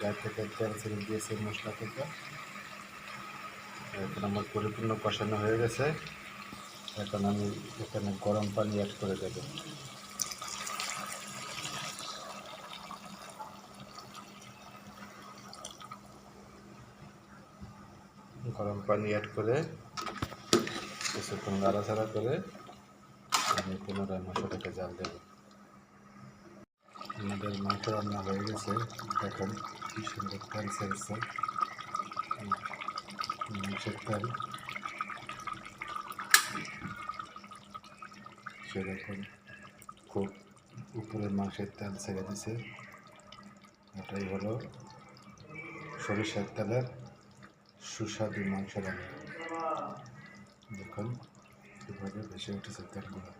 গায়ে থেকে তেল ছেড়ে দিয়েছে মশলা থেকে। এখন আমার পরিপূর্ণ কষানো হয়ে গেছে। এখন আমি এখানে গরম পানি অ্যাড করে দেব। গরম পানি অ্যাড করে কিছুক্ষণ নাড়াচাড়া করে আমি পুনরায় মাংসটাকে জাল দেব। আমাদের মাংস রান্না হয়ে গেছে। দেখুন কি সুন্দর তেল ছেড়েছে, মাংসের তেল সেরকম খুব উপরে মাংসের তেল ছেড়ে দিছে। এটাই হলো সরিষার তেলের সুস্বাদু মাংস রান্না। দেখুন কীভাবে ভেসে উঠেছে তেলগুলো।